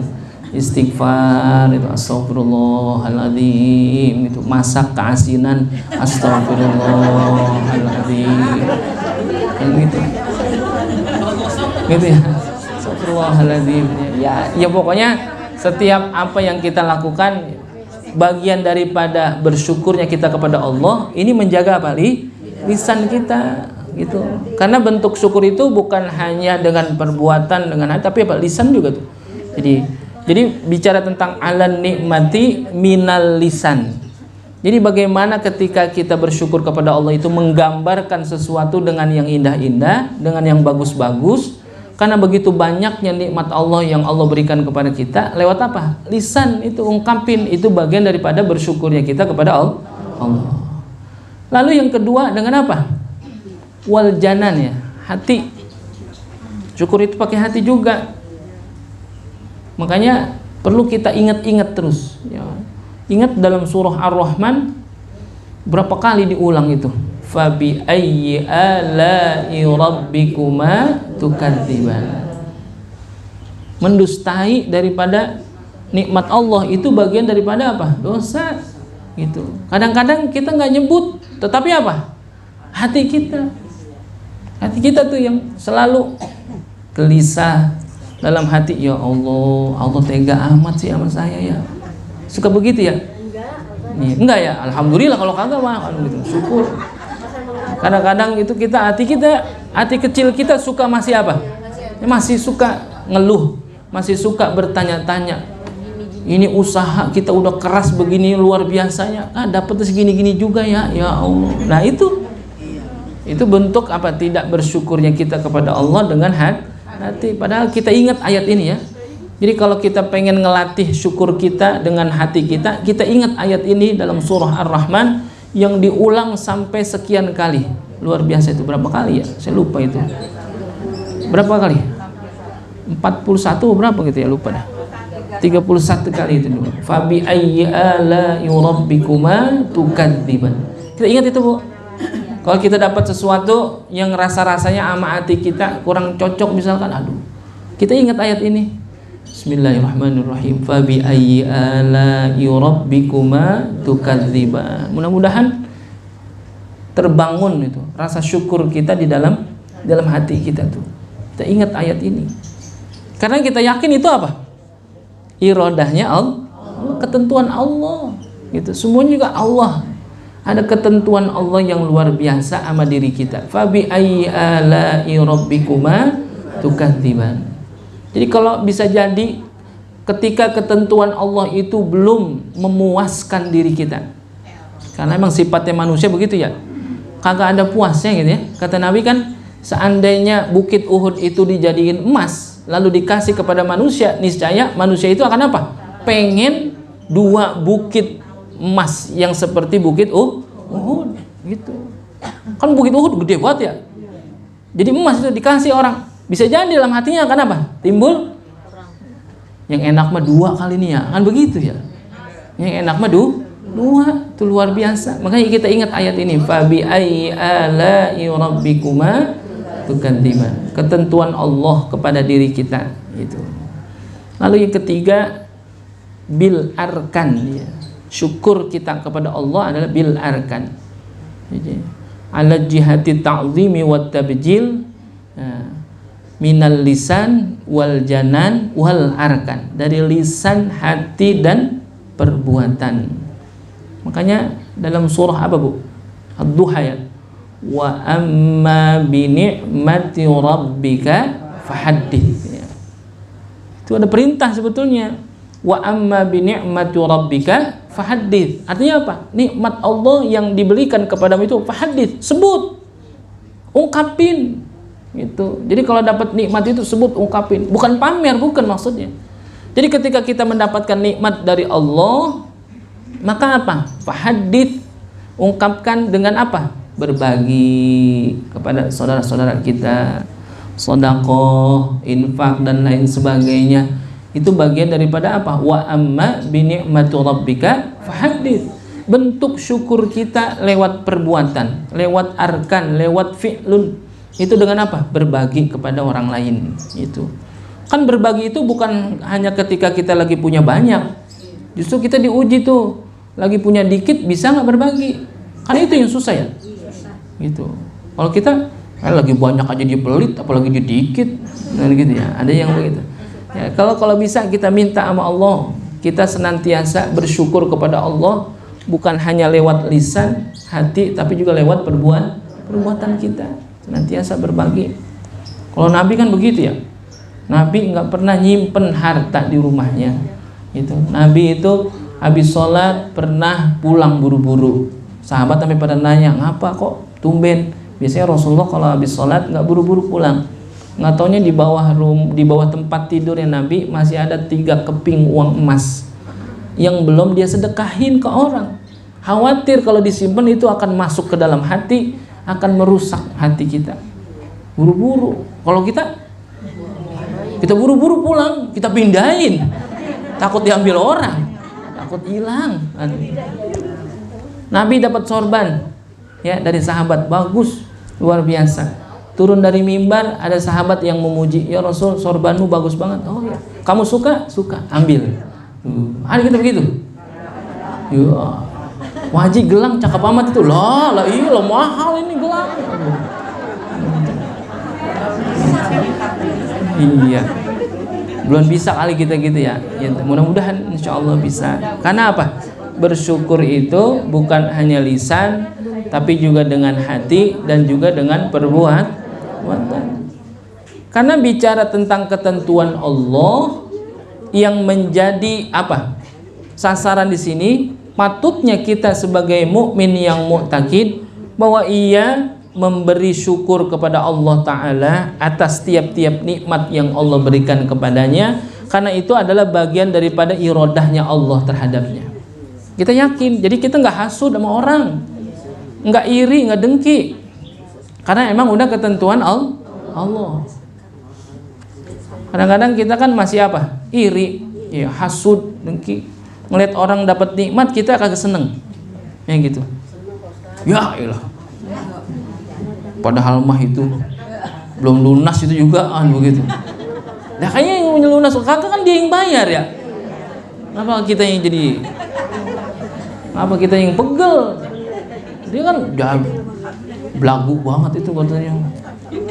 istighfar, itu astagfirullahaladzim, itu masak keasinan, astagfirullahaladzim, kan gitu ya, astagfirullahaladzim. Ya pokoknya setiap apa yang kita lakukan bagian daripada bersyukurnya kita kepada Allah, ini menjaga apa? Lisan kita gitu. Karena bentuk syukur itu bukan hanya dengan perbuatan, dengan hati, tapi apa? Lisan juga tuh. Jadi bicara tentang ala nikmati minal lisan. Jadi bagaimana ketika kita bersyukur kepada Allah itu menggambarkan sesuatu dengan yang indah-indah, dengan yang bagus-bagus. Karena begitu banyaknya nikmat Allah yang Allah berikan kepada kita, lewat apa? Lisan itu ungkapin, itu bagian daripada bersyukurnya kita kepada Allah. Lalu yang kedua dengan apa? Wal janan, ya, hati. Syukur itu pakai hati juga. Makanya perlu kita ingat-ingat terus ya. Ingat dalam surah Ar-Rahman berapa kali diulang itu, fabi ayyi ala'i rabbikuma tukadziban. Mendustai daripada nikmat Allah itu bagian daripada apa? Dosa gitu. Kadang-kadang kita nggak nyebut, tetapi apa? Hati kita tuh yang selalu gelisah dalam hati, ya Allah tega amat sih sama saya ya. Suka begitu ya? Enggak ya, alhamdulillah. Kalau kagak mah gitu, syukur. Kadang-kadang itu hati kecil kita suka masih apa? Masih suka ngeluh, masih suka bertanya-tanya. Ini usaha kita udah keras begini luar biasanya, dapetnya segini-gini juga ya Allah. Nah itu bentuk apa? Tidak bersyukurnya kita kepada Allah dengan hati. Padahal kita ingat ayat ini ya. Jadi kalau kita pengen ngelatih syukur kita dengan hati kita, kita ingat ayat ini dalam surah Ar-Rahman yang diulang sampai sekian kali. Luar biasa itu, berapa kali ya? Saya lupa itu. Berapa kali? 41 berapa gitu ya, lupa dah. 31 kali itu dulu. Fabi ayyi ala'i rabbikuma tukadziban. Kita ingat itu, Bu. Kalau kita dapat sesuatu yang rasa-rasanya sama hati kita kurang cocok misalkan, kita ingat ayat ini. Bismillahirrahmanirrahim. Fabi ayyi ala'i rabbikuma tukadziban. Mudah-mudahan terbangun itu rasa syukur kita di dalam hati kita tuh. Kita ingat ayat ini. Karena kita yakin itu apa? Iradahnya Allah, ketentuan Allah. Gitu. Semuanya juga Allah. Ada ketentuan Allah yang luar biasa sama diri kita. Fabi ayyi ala'i rabbikuma tukadziban. Jadi kalau bisa jadi ketika ketentuan Allah itu belum memuaskan diri kita, karena memang sifatnya manusia begitu ya, kagak ada puasnya gitu ya. Kata Nabi kan, seandainya bukit Uhud itu dijadiin emas lalu dikasih kepada manusia, niscaya manusia itu akan apa? Pengen 2 bukit emas yang seperti bukit Uhud gitu. Kan bukit Uhud gede banget ya. Jadi emas itu dikasih orang, bisa jadi dalam hatinya akan apa? Timbul yang enak mah 2 kali ini ya, kan begitu ya. Yang enak mah 2, itu luar biasa. Makanya kita ingat ayat ini, fabi ayyi ala'i rabbikuma tukadziban. Ketentuan Allah kepada diri kita itu. Lalu yang ketiga, bil arkan ya. Syukur kita kepada Allah adalah bil arkan. Jadi ala jihati ta'zimi wat tabjil. Minal lisan wal janan wal arkan. Dari lisan, hati dan perbuatan. Makanya dalam surah apa, Bu? Ad-Duha ya. Wa amma bi ni'mati rabbika fahaddits ya. Itu ada perintah sebetulnya. Wa amma bi ni'mati rabbika fahaddits. Artinya apa? Nikmat Allah yang diberikan kepadamu itu fahaddits, sebut. Ungkapin. Gitu. Jadi kalau dapat nikmat itu sebut, ungkapin, bukan pamer, bukan maksudnya. Jadi ketika kita mendapatkan nikmat dari Allah, maka apa? Fahadits, ungkapkan dengan apa? Berbagi kepada saudara-saudara kita, sedekah, infak dan lain sebagainya. Itu bagian daripada apa? Wa amma bi ni'mati rabbika fahaddits. Bentuk syukur kita lewat perbuatan, lewat arkan, lewat fi'lun. Itu dengan apa? Berbagi kepada orang lain. Itu kan berbagi itu bukan hanya ketika kita lagi punya banyak. Justru kita diuji tuh, lagi punya dikit bisa nggak berbagi? Kan itu yang susah ya. Gitu. Kalau kita lagi banyak aja dia pelit, apalagi dia dikit, nah gitu ya. Ada yang begitu. Ya, kalau bisa kita minta sama Allah, kita senantiasa bersyukur kepada Allah, bukan hanya lewat lisan, hati, tapi juga lewat perbuatan kita. Senantiasa berbagi. Kalau Nabi kan begitu ya. Nabi nggak pernah nyimpen harta di rumahnya. Gitu. Nabi itu habis sholat pernah pulang buru-buru. Sahabat sampai pada nanya, ngapa kok tumben? Biasanya Rasulullah kalau habis sholat nggak buru-buru pulang. Nggak taunya di bawah tempat tidurnya Nabi masih ada 3 keping uang emas yang belum dia sedekahin ke orang. Khawatir kalau disimpan itu akan masuk ke dalam hati, akan merusak hati kita. Buru-buru. Kalau kita buru-buru pulang, kita pindahin, takut diambil orang, takut hilang. Nabi dapat sorban ya dari sahabat, bagus, luar biasa. Turun dari mimbar, ada sahabat yang memuji, ya Rasul, sorbanmu bagus banget. Oh ya, kamu suka? Suka, ambil. Ada kita begitu. Ya, wajib gelang cakep amat itu. Lah iya lah, mahal ini gelang. Iya, belum bisa kali kita gitu ya. Mudah-mudahan insya Allah bisa. Karena apa? Bersyukur itu bukan hanya lisan, tapi juga dengan hati dan juga dengan perbuatan. Karena bicara tentang ketentuan Allah yang menjadi apa? Sasaran di sini, patutnya kita sebagai mukmin yang mu'taqid bahwa ia memberi syukur kepada Allah Ta'ala atas tiap-tiap nikmat yang Allah berikan kepadanya, karena itu adalah bagian daripada irodahnya Allah terhadapnya. Kita yakin, jadi kita nggak hasud sama orang, nggak iri, nggak dengki, karena emang udah ketentuan Allah. Kadang-kadang kita kan masih apa? Iri, ya, hasud, dengki, ngeliat orang dapat nikmat kita kagak seneng, ya gitu. Ya ilah, padahal mah itu belum lunas itu juga begitu. Nah kayaknya yang lunas kakak kan dia yang bayar ya. Kenapa kita yang jadi? Kenapa kita yang pegel? Dia kan belagu banget itu katanya.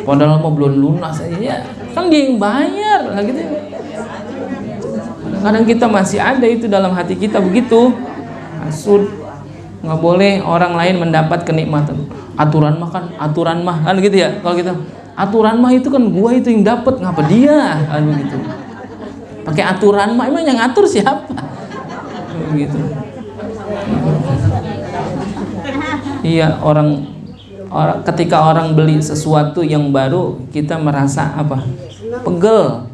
Padahal mah belum lunas ya. Kan dia yang bayar lah gitu. Kadang kita masih ada itu dalam hati kita begitu. Hasud. Nggak boleh orang lain mendapat kenikmatan. Aturan mah kan gitu ya. Kalau kita aturan mah itu kan gua itu yang dapat, ngapa dia kan begitu. Pakai aturan mah, emang yang ngatur siapa? Begitu. Iya, ketika orang beli sesuatu yang baru, kita merasa apa? Pegel.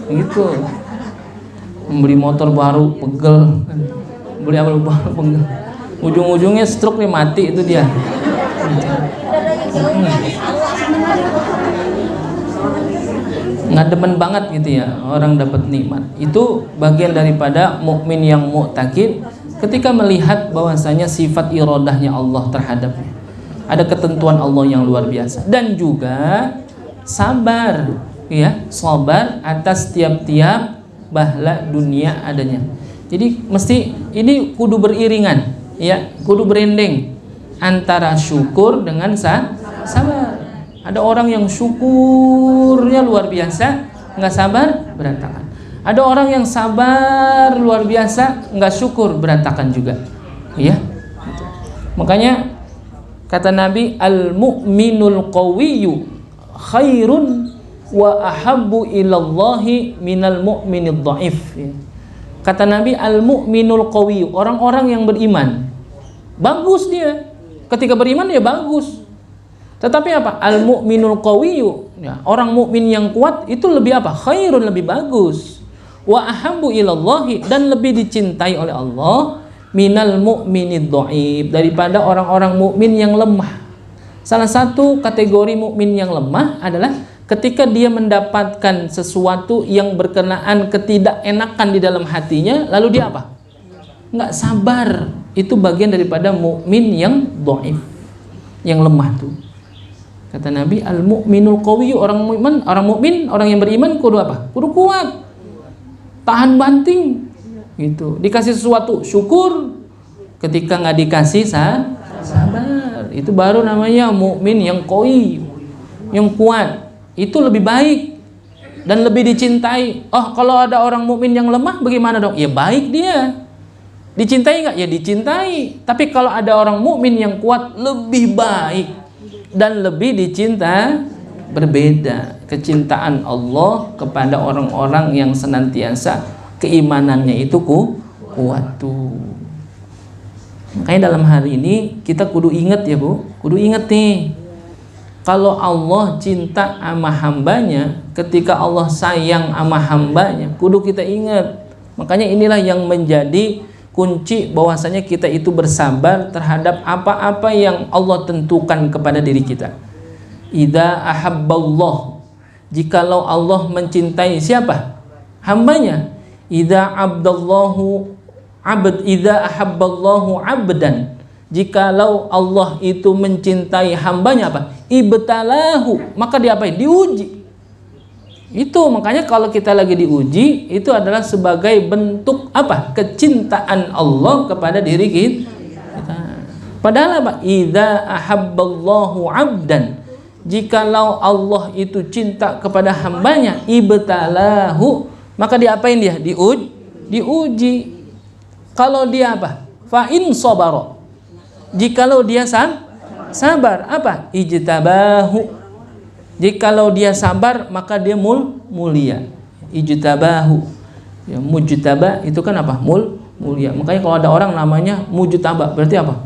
Gitu. Membeli motor baru pegel. Beli apa baru pegel. Ujung-ujungnya stroke nih, mati itu dia. Nggak demen banget gitu ya orang dapat nikmat. Itu bagian daripada mukmin yang mu'taqid ketika melihat bahwasanya sifat irodahnya Allah terhadapnya. Ada ketentuan Allah yang luar biasa, dan juga sabar ya, sabar atas tiap-tiap bahla dunia adanya. Jadi mesti ini kudu beriringan ya, kudu berendeng antara syukur dengan sabar. Ada orang yang syukurnya luar biasa, nggak sabar, berantakan. Ada orang yang sabar luar biasa, nggak syukur, berantakan juga. Iya. Makanya kata Nabi, al-mu'minul qawiyyu khairun wa ahabbu ilallahi minal mu'minid dha'if. Kata Nabi, al-mu'minul qawiyyu, orang-orang yang beriman, bagus dia. Ketika beriman ya bagus. Tetapi apa? Al-mu'minul qawiyyu, ya, orang mukmin yang kuat itu lebih apa? Khairun, lebih bagus. Wa ahabbu ilallahi, dan lebih dicintai oleh Allah, minal mu'minid dhaif, daripada orang-orang mukmin yang lemah. Salah satu kategori mukmin yang lemah adalah ketika dia mendapatkan sesuatu yang berkenaan ketidakenakan di dalam hatinya, lalu dia apa? Nggak sabar. Itu bagian daripada mukmin yang dhaif, yang lemah tuh. Kata Nabi, al-mu'minul qawiyyu, orang mukmin, orang yang beriman kudu apa? Kudu kuat, tahan banting gitu. Dikasih sesuatu syukur, ketika nggak dikasih sabar. Itu baru namanya mukmin yang qawi, yang kuat. Itu lebih baik dan lebih dicintai. Oh, kalau ada orang mukmin yang lemah bagaimana dong? Ya baik dia. Dicintai nggak? Ya dicintai. Tapi kalau ada orang mukmin yang kuat, lebih baik dan lebih dicinta. Berbeda kecintaan Allah kepada orang-orang yang senantiasa keimanannya itu kuat tuh. Makanya dalam hari ini kita kudu ingat ya Bu, kudu ingat nih, kalau Allah cinta sama hambanya, ketika Allah sayang sama hambanya, kudu kita ingat. Makanya inilah yang menjadi kunci bahwasanya kita itu bersabar terhadap apa-apa yang Allah tentukan kepada diri kita. Idza ahabballah, jikalau Allah mencintai siapa? Hambanya. Idza ahabballahu abdan, jikalau Allah itu mencintai hambanya apa? Ibtalahu, maka diapain? Diuji. Itu makanya kalau kita lagi diuji, itu adalah sebagai bentuk apa? Kecintaan Allah kepada diri kita. Padahal apa? Idza ahabballahu abdan, jikalau Allah itu cinta kepada hambanya, ibtalahu, maka diapain dia? Diuji. Kalau dia apa? Fa in sabara, jikalau dia sabar, apa? Ijtabahu, jikalau dia sabar maka dia mulia. Ijtabahu, ya, mujtaba itu kan apa? Mulia. Makanya kalau ada orang namanya mujtaba, berarti apa?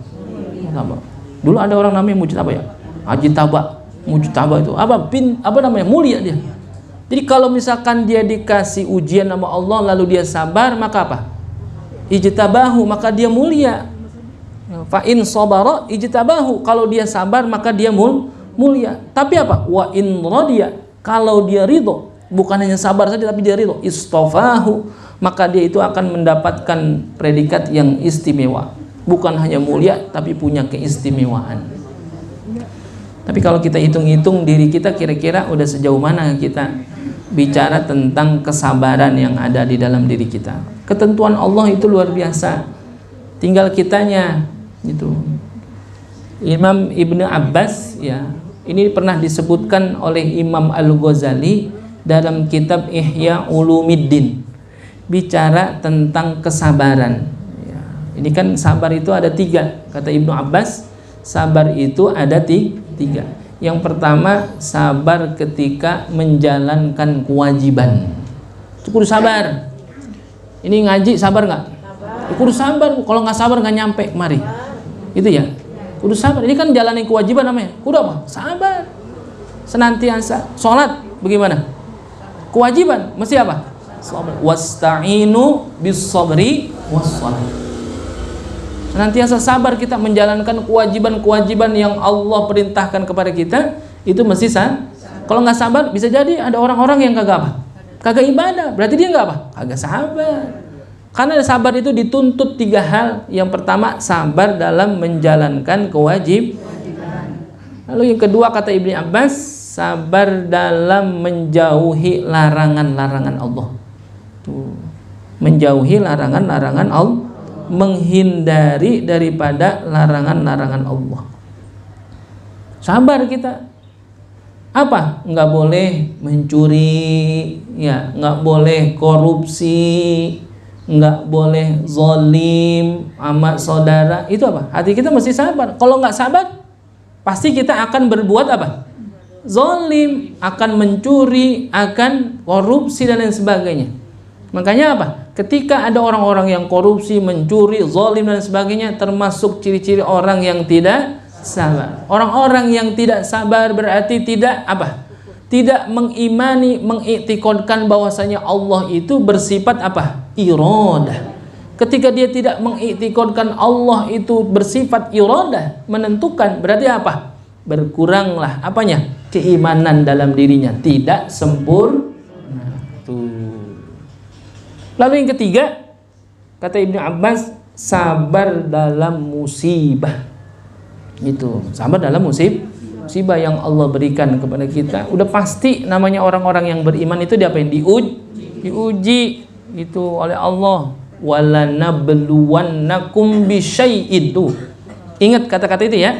Mujtaba. Dulu ada orang namanya mujtaba ya, mujtaba itu apa namanya? Mulia dia. Jadi kalau misalkan dia dikasih ujian sama Allah lalu dia sabar, maka apa? Ijtabahu, maka dia mulia. Fa in sabara ijtabahu, kalau dia sabar maka dia mulia. Tapi apa? Wa in radiya, kalau dia ridho, bukan hanya sabar saja tapi dia ridho, istafahu, maka dia itu akan mendapatkan predikat yang istimewa. Bukan hanya mulia tapi punya keistimewaan. Tapi kalau kita hitung-hitung diri kita, kira-kira udah sejauh mana kita bicara tentang kesabaran yang ada di dalam diri kita. Ketentuan Allah itu luar biasa, tinggal kitanya gitu. Imam Ibnu Abbas ya, ini pernah disebutkan oleh Imam Al-Ghazali dalam kitab Ihya Ulumiddin, bicara tentang kesabaran ya. Ini kan sabar itu ada 3, kata Ibnu Abbas. Sabar itu ada 3. Yang pertama, sabar ketika menjalankan kewajiban. Itu kudu sabar. Ini ngaji sabar nggak? Kudu sabar. Kalau nggak sabar nggak nyampe kemari. Itu ya. Kudu sabar. Ini kan jalanin kewajiban namanya. Kudu apa? Sabar. Senantiasa. Sholat bagaimana? Kewajiban mesti apa? Sabar. Wasta'inu bis sabri was salat. Senantiasa sabar kita menjalankan kewajiban-kewajiban yang Allah perintahkan kepada kita, itu mesti kalau nggak sabar, bisa jadi ada orang-orang yang kagak apa? Kagak ibadah, berarti dia nggak apa? Kagak sabar. Karena sabar itu dituntut 3 hal. Yang pertama, sabar dalam menjalankan kewajiban. Lalu yang kedua, kata Ibnu Abbas, sabar dalam menjauhi larangan-larangan Allah. Tuh. Menjauhi larangan-larangan Allah, menghindari daripada larangan-larangan Allah. Sabar kita. Apa? Nggak boleh mencuri, ya, nggak boleh korupsi, nggak boleh zalim sama saudara. Itu apa? Hati kita mesti sabar. Kalau nggak sabar, pasti kita akan berbuat apa? Zalim, akan mencuri, akan korupsi dan lain sebagainya. Makanya apa? Ketika ada orang-orang yang korupsi, mencuri, zalim dan sebagainya, termasuk ciri-ciri orang yang tidak sabar. Orang-orang yang tidak sabar berarti tidak apa? Tidak mengimani, mengiktiqadkan bahwasanya Allah itu bersifat apa? Iradah. Ketika dia tidak mengiktiqadkan Allah itu bersifat iradah, menentukan, berarti apa? berkuranglah apanya? Keimanan dalam dirinya, tidak sempurna. Tuh. Lalu yang ketiga, kata Ibnu Abbas, sabar dalam musibah. Itu, sabar dalam musibah yang Allah berikan kepada kita. Udah pasti namanya orang-orang yang beriman itu diapain? Diuji itu oleh Allah. Walanabluwannakum bisyai'in. Tuh. Ingat kata-kata itu ya.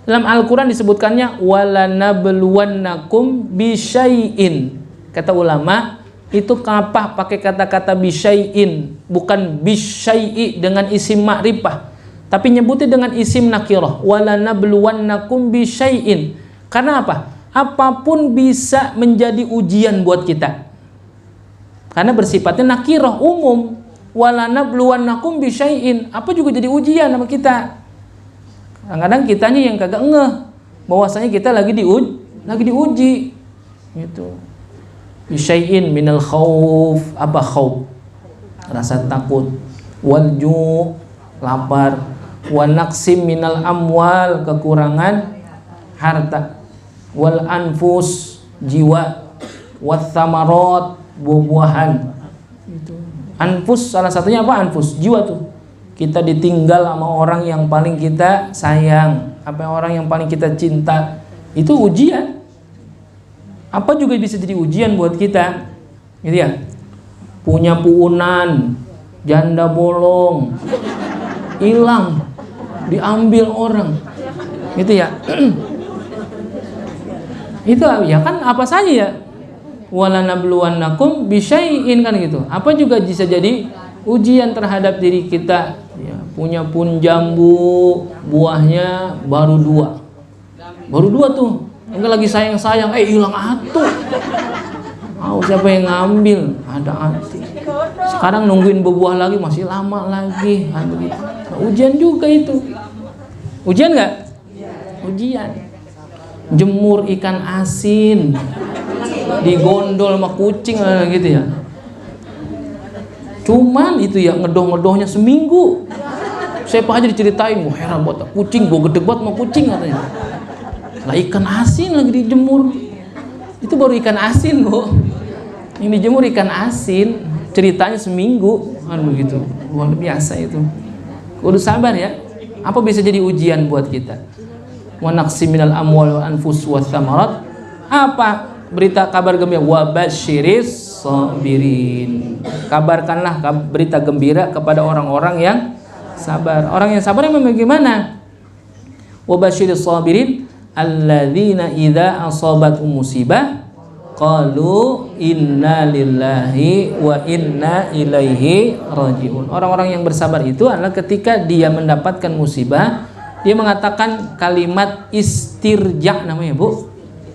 Dalam Al-Quran disebutkannya walanabluwannakum bisyai'in. Kata ulama, itu kenapa pakai kata-kata bisyai'in, bukan bisyai'i dengan isim ma'rifah, tapi nyebutnya dengan isim nakirah. Walanabluwannakum bisyai'in. Karena apa? Apapun bisa menjadi ujian buat kita. Karena bersifatnya nakirah, umum. Walanabluwannakum bisyai'in. Apa juga jadi ujian sama kita. Kadang-kadang kitanya yang kagak ngeh bahwasanya kita lagi diuji gitu. Bisyai'in minal khauf. Apa khauf? Rasa takut. Wal ju', lapar. Wa naqsim minal amwal, kekurangan harta. Wal anfus, jiwa. Wat thamarot, buah-buahan. Anfus salah satunya apa? Anfus, jiwa tuh. Kita ditinggal sama orang yang paling kita sayang, orang yang paling kita cinta. Itu ujian. Apa juga bisa jadi ujian buat kita, gitu ya. Punya puunan, janda bolong, hilang, diambil orang, gitu ya. Itu ya kan apa saja ya. Walanabluwannakum bisyai'in, kan gitu. Apa juga bisa jadi ujian terhadap diri kita ya. Punya pun jambu, buahnya baru 2 tuh. Enggak lagi sayang-sayang, hilang atu. Siapa yang ngambil? Ada anti. Sekarang nungguin berbuah lagi masih lama lagi, kan begitu. Nah, ujian juga itu. Ujian nggak? Ujian. Jemur ikan asin, digondol sama kucing gitu ya. Cuman itu ya ngedoh-ngedohnya seminggu. Siapa aja diceritain, heran buat kucing, gua gede banget sama kucing katanya. Lah ikan asin lagi dijemur. Itu baru ikan asin, Bu. Yang dijemur ikan asin, ceritanya seminggu, kan begitu. Luar biasa itu. Kudu sabar ya. Apa bisa jadi ujian buat kita? Wa naqsim minal amwal wal anfus wath thamarat. Apa berita kabar gembira? Wa basyiris sabirin. Kabarkanlah berita gembira kepada orang-orang yang sabar. Orang yang sabar yang bagaimana? Wa basyiris sabirin alladzina idza asabatuhum musibah qalu inna lillahi wa inna ilaihi rajiun. Orang-orang yang bersabar itu adalah ketika dia mendapatkan musibah, dia mengatakan kalimat istirja namanya, Bu.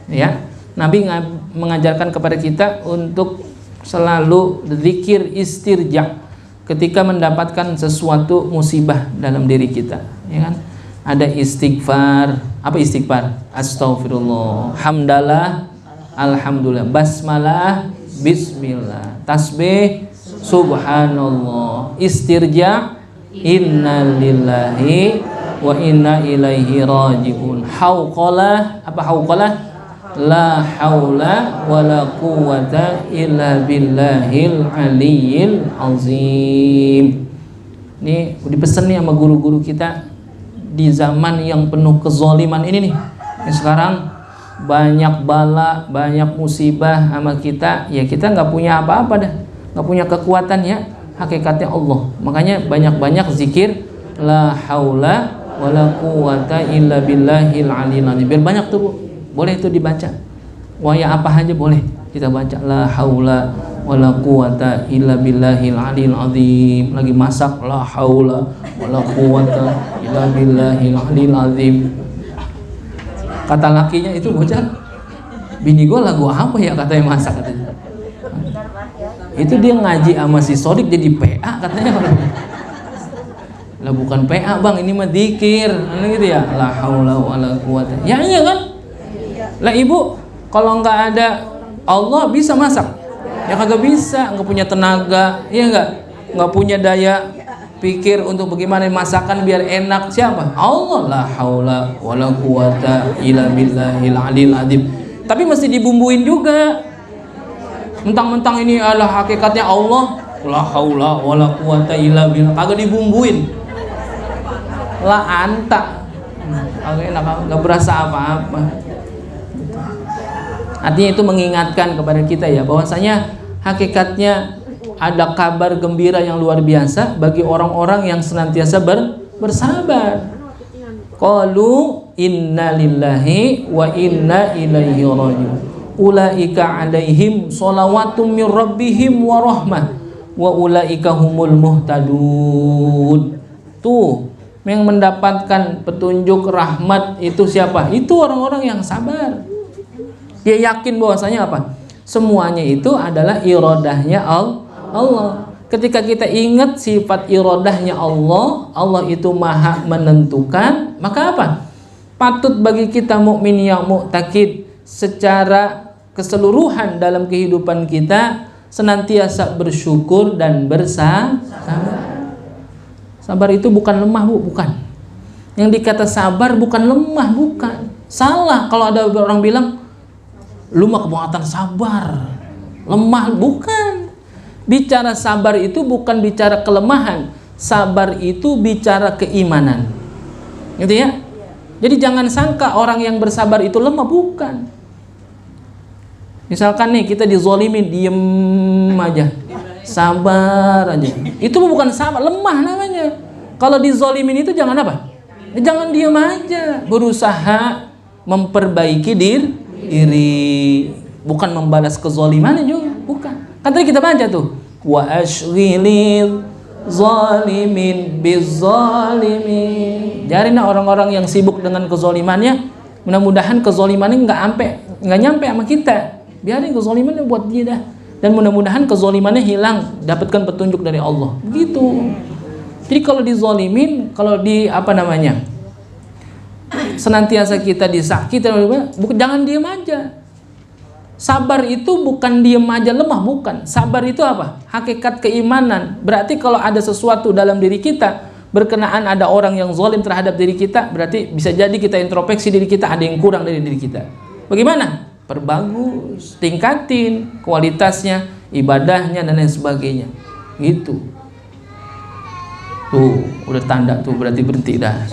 Ya. Nabi mengajarkan kepada kita untuk selalu zikir istirja ketika mendapatkan sesuatu musibah dalam diri kita, ya kan? Ada istighfar. Apa istighfar? Astaghfirullah, hamdalah, alhamdulillah, basmalah, bismillah, tasbih, subhanallah, istirja, inna lillahi wa inna ilaihi rajiun, hauqalah. Apa hauqalah? La haula wa la quwwata illa billahil aliyyil azim. Ini dipesan nih sama guru-guru kita di zaman yang penuh kezaliman ini nih. Sekarang banyak bala, banyak musibah sama kita, ya kita nggak punya apa-apa dah, nggak punya kekuatan ya. Hakikatnya Allah. Makanya banyak-banyak zikir la haula wa la quwwata illa billahil aliyyil azim. Biar banyak tuh, Bu. Boleh itu dibaca. Wah ya apa aja boleh kita baca la haula wala quwata illa billahil aliyil azim. Lagi masak la haula wala quwata illa billahil aliyil azim. Kata lakinya itu, bocah, bini gue lagu apa ya katanya masak katanya. Itu dia ngaji sama si Sodik jadi PA katanya. Lah bukan PA, Bang, ini mah dzikir. Gitu ya. La haula wala quwata. Ya iya kan? Lah ibu, kalau nggak ada Allah bisa masak? Ya kagak bisa, nggak punya tenaga, ya nggak punya daya pikir untuk bagaimana masakan biar enak, siapa? Allah. La haula wala quwata illa billahil aliyil azim. Tapi mesti dibumbuin juga. Mentang-mentang ini adalah hakikatnya Allah, la haula wala quwata illa billah, kagak dibumbuin. La anta. Kagak enak, enggak berasa apa-apa. Artinya itu mengingatkan kepada kita ya, bahwasanya hakikatnya ada kabar gembira yang luar biasa bagi orang-orang yang senantiasa bersabar. Qalu inna lillahi wa inna ilaihi raji'un. Ulaika alaihim shalawatum mir rabbihim wa rahmah wa ulaika humul muhtadun. Tuh, yang mendapatkan petunjuk rahmat itu siapa? Itu orang-orang yang sabar. Dia yakin bahwasanya apa? Semuanya itu adalah iradahnya Allah. Ketika kita ingat sifat iradahnya Allah, Allah itu maha menentukan, maka apa? Patut bagi kita mukmin yang mu'takid secara keseluruhan dalam kehidupan kita senantiasa bersyukur dan bersabar. Sabar itu bukan lemah, Bu, bukan. Yang dikata sabar bukan lemah, bukan. Salah kalau ada orang bilang lu mah kebangetan sabar, lemah, bukan. Bicara sabar itu bukan bicara kelemahan. Sabar itu bicara keimanan. Gitu ya? Jadi jangan sangka orang yang bersabar itu lemah, bukan. Misalkan nih kita dizolimin, diem aja, sabar aja. Itu bukan sabar, lemah namanya. Kalau dizolimin itu jangan apa? Jangan diem aja, berusaha memperbaiki diri, bukan membalas kezolimannya juga, bukan. Kan tadi kita baca tuh, wa ashghilil zalimin bizzalimin. Jadinya orang-orang yang sibuk dengan kezolimannya, mudah-mudahan kezolimannya nggak nyampe sama kita. Biarin kezolimannya buat dia dah. Dan mudah-mudahan kezolimannya hilang, dapatkan petunjuk dari Allah. Begitu. Jadi kalau dizolimin, kalau senantiasa kita disakiti, jangan diam aja. Sabar itu bukan diam aja lemah, bukan. Sabar itu apa? Hakikat keimanan. Berarti kalau ada sesuatu dalam diri kita berkenaan ada orang yang zalim terhadap diri kita, berarti bisa jadi kita introspeksi diri kita, ada yang kurang dari diri kita. Bagaimana? Perbagus, tingkatin kualitasnya, ibadahnya dan lain sebagainya. Gitu. Tuh, udah tanda tuh, berarti berhenti dah.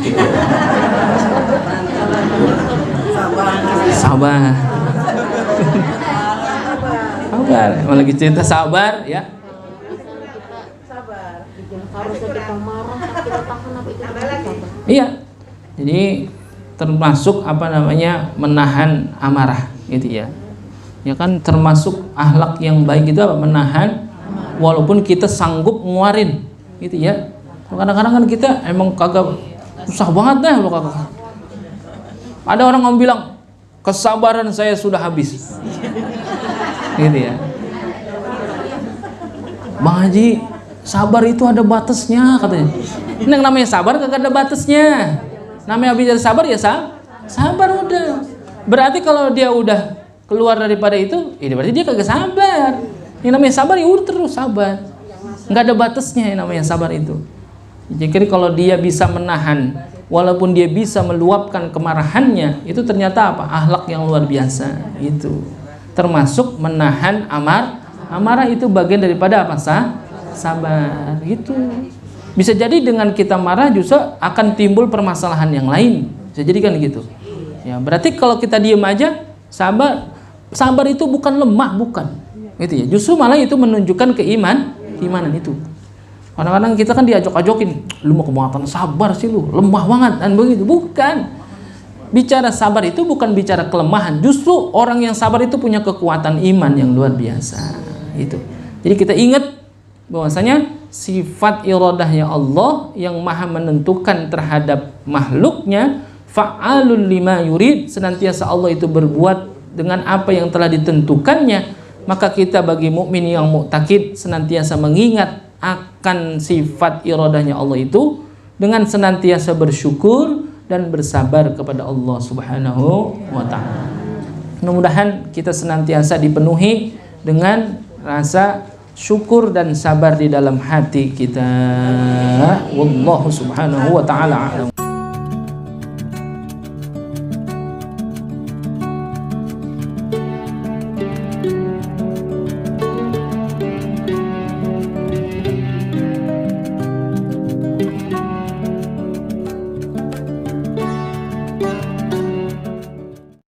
Sabar. Sabar. Malah lagi cerita sabar ya. Sabar. Harusnya kita marah, kita tahan apa itu sabar. Iya. Jadi termasuk menahan amarah gitu ya. Ya kan termasuk akhlak yang baik itu apa? Menahan walaupun kita sanggup nguarin gitu ya. Kadang-kadang kan kita emang kagak, susah banget dah lo kagak. Ada orang yang bilang kesabaran saya sudah habis. Gitu ya. Bang Haji, sabar itu ada batasnya katanya. Ini yang namanya sabar kagak ada batasnya. Namanya bicara sabar ya sabar udah. Berarti kalau dia udah keluar daripada itu, ya berarti dia kagak sabar. Yang namanya sabar ya udah terus sabar. Enggak ada batasnya yang namanya sabar itu. Jadi kalau dia bisa menahan, walaupun dia bisa meluapkan kemarahannya, itu ternyata apa? Akhlak yang luar biasa. Itu termasuk menahan amarah itu bagian daripada apa? Sabar. Gitu. Bisa jadi dengan kita marah justru akan timbul permasalahan yang lain. Bisa jadi kan gitu. Ya, berarti kalau kita diam aja, sabar itu bukan lemah, bukan. Gitu ya. Justru malah itu menunjukkan keimanan itu. Kadang-kadang kita kan diajok-ajokin, lu mau kebangetan sabar sih lu, lemah banget dan begitu. Bukan. Bicara sabar itu bukan bicara kelemahan. Justru orang yang sabar itu punya kekuatan iman yang luar biasa. Itu. Jadi kita ingat bahwasanya sifat iradahnya Allah yang maha menentukan terhadap makhluknya, fa'alul lima yurid, senantiasa Allah itu berbuat dengan apa yang telah ditentukannya. Maka kita bagi mukmin yang mu'takid senantiasa mengingat akan sifat iradahnya Allah itu dengan senantiasa bersyukur dan bersabar kepada Allah Subhanahu wa ta'ala. Mudah-mudahan kita senantiasa dipenuhi dengan rasa syukur dan sabar di dalam hati kita. Wallahu subhanahu wa ta'ala a'lam.